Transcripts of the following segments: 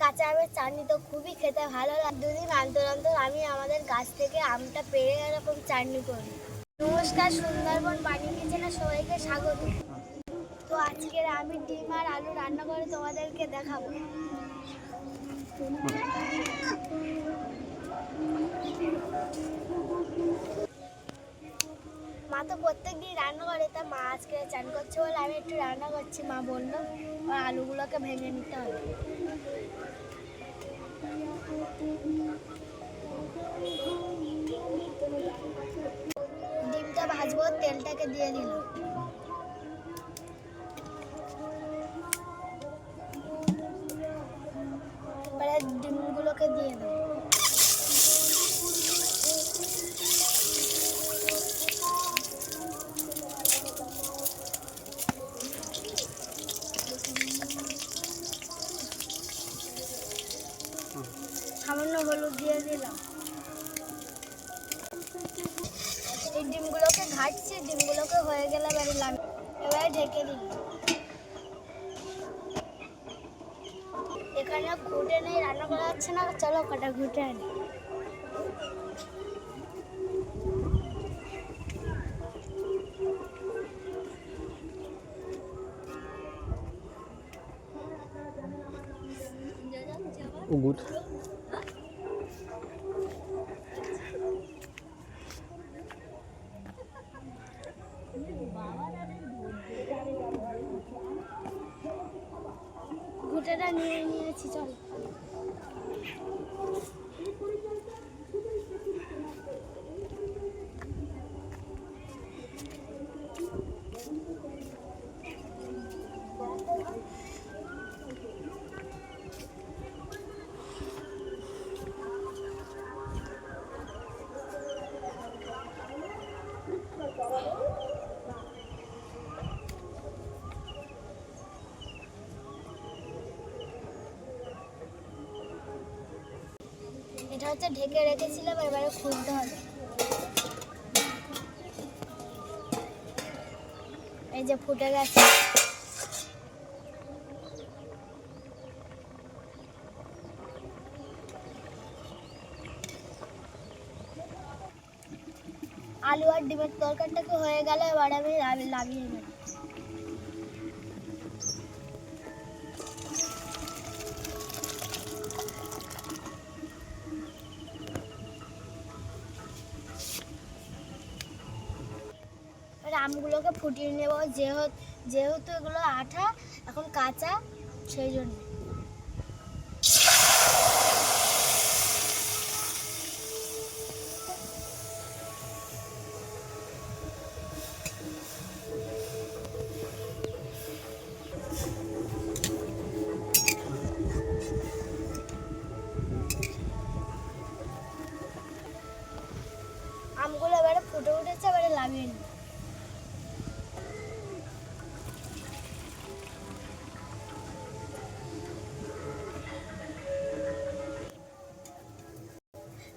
কাঁচা আমের চাটনি তো খুবই খেতে ভালো লাগে। দুদিন অন্তর অন্তর আমি আমাদের গাছ থেকে আমটা পেড়ে এরকম চাটনি করি। নমস্কার, সুন্দরবন বাণী কিচেনে সবাইকে স্বাগত। তো আজকের আমি ডিম আর আলু রান্না করে তোমাদেরকে দেখাবো। মা তো প্রত্যেকদিন রান্না করে, তা মা আজকে চান করছে বলে আমি একটু রান্না করছি। মা বললো আর আলুগুলোকে ভেঙে নিতে হবে। ডিমটা ভাজবো, তেলটাকে দিয়ে দিল। এবারে ডিমগুলোকে দিয়ে দেবো। সামান্য হলুদ দিয়ে দিলাম। এই ডিমগুলোকে ঘাটছি, ডিমগুলোকে হয়ে গেলে বেরোলাম। এবারে ঢেকে দিই। এখানে ঘুটে নেই, রান্না করা যাচ্ছে না, চলো কটা ঘুটে আনি। Gut. ঘুটেটা নিয়ে নিয়েছি, চল। এটা হচ্ছে ঢেকে রেখেছিলাম, এবারে খুলতে হবে। এই যে ফুটে গেছে। আলু আর ডিমের তরকারিটাকে হয়ে গেল, এবার আমি নামিয়ে নেব। আমগুলোকে ফুটিয়ে নেব, যেহেতু এগুলো আঠা, এখন কাঁচা, সেই জন্য। আমগুলো এবারে ফুটে উঠেছে, এবারে নামিয়ে নিই।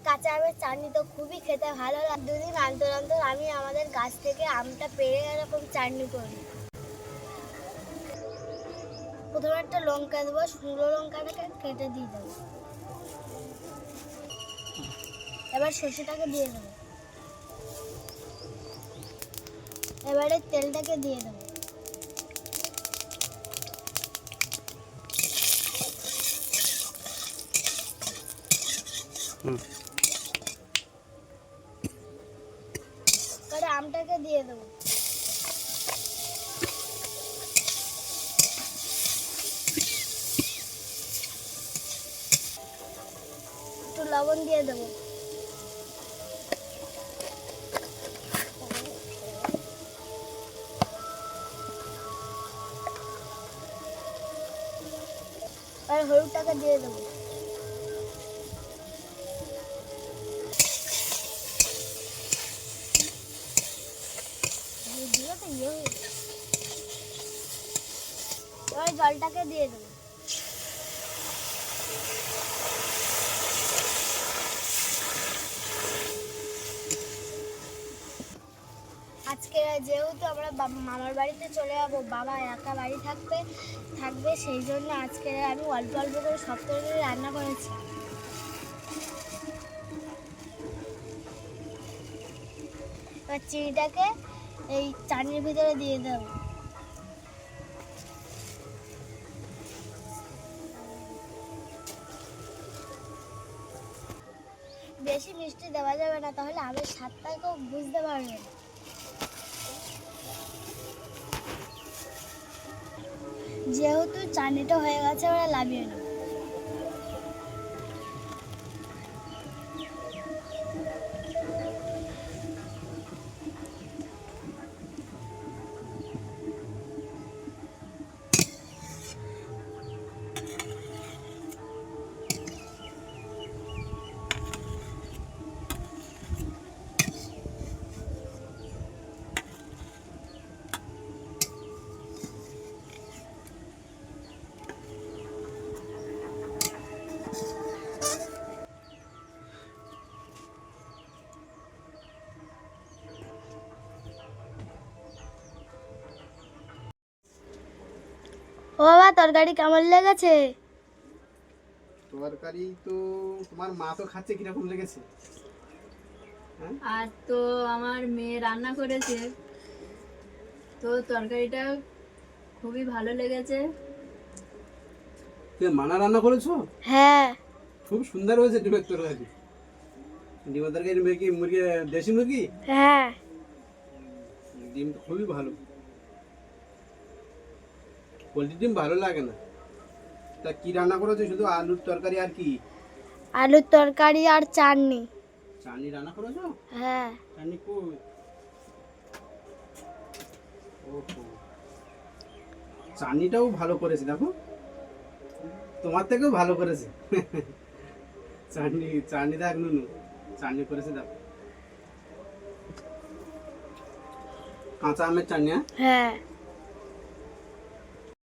কাঁচা আমের চাটনি তো খুবই খেতে ভালো লাগে। দুদিন অন্তর অন্তর আমি আমাদের গাছ থেকে আমটা পেড়ে এরকম চাটনি করি। প্রথমে একটা লঙ্কা দেবো, শুকনো লঙ্কাটাকে কেটে দিয়ে দেবো। এবার সর্ষেটাকে দিয়ে দেবো। এবারে তেলটাকে দিয়ে দেবো। এবারে আমটাকে দিয়ে দেবো। একটু লবণ দিয়ে দেবো। আর হলুদটাকে দিয়ে দেবো। এবার জলটাকে দিয়ে দেবো। আজকে আজকে যেহেতু আমরা মামার বাড়িতে চলে যাবো, বাবা একা বাড়ি থাকবে সেই জন্য আজকে আমি অল্প অল্প করে সব তরকারি রান্না করেছি। এবার চিনিটাকে এই চাটনির ভিতরে দিয়ে দেবো। বেশি মিষ্টি দেওয়া যাবে না, তাহলে আমের স্বাদটা কেউ বুঝতে পারবে না। যেহেতু চাটনিটা হয়ে গেছে, ওরা লাভিয়ে নেব। ও বাবা, তরকারি কেমন লেগেছে? তরকারি তো তোমার মা তো খাচ্ছে, কিরকম লেগেছে? আর তো আমার মেয়ে রান্না করেছে, তো তরকারিটা খুবই ভালো লেগেছে। তুমি মানা রান্না করেছো? হ্যাঁ। খুব সুন্দর হয়েছে ডিমের তরকারি। ডিমের তরকারি মুরগি দেশি মুরগি? হ্যাঁ। ডিম তো খুবই ভালো। পোলট্রি ডিম ভালো লাগে না। তা কি রান্না করেছো? শুধু আলুর তরকারি আর কি? আলুর তরকারি আর চাটনি। চাটনি রান্না করেছো? হ্যাঁ। চাটনি কই? ওহো, চাটনিটাও ভালো করেছে, দেখো তোমার থেকেও ভালো করেছে। চাটনি দেখ নুনু, চাটনি করেছে দেখো, কাঁচা আমের চাটনি। হ্যাঁ।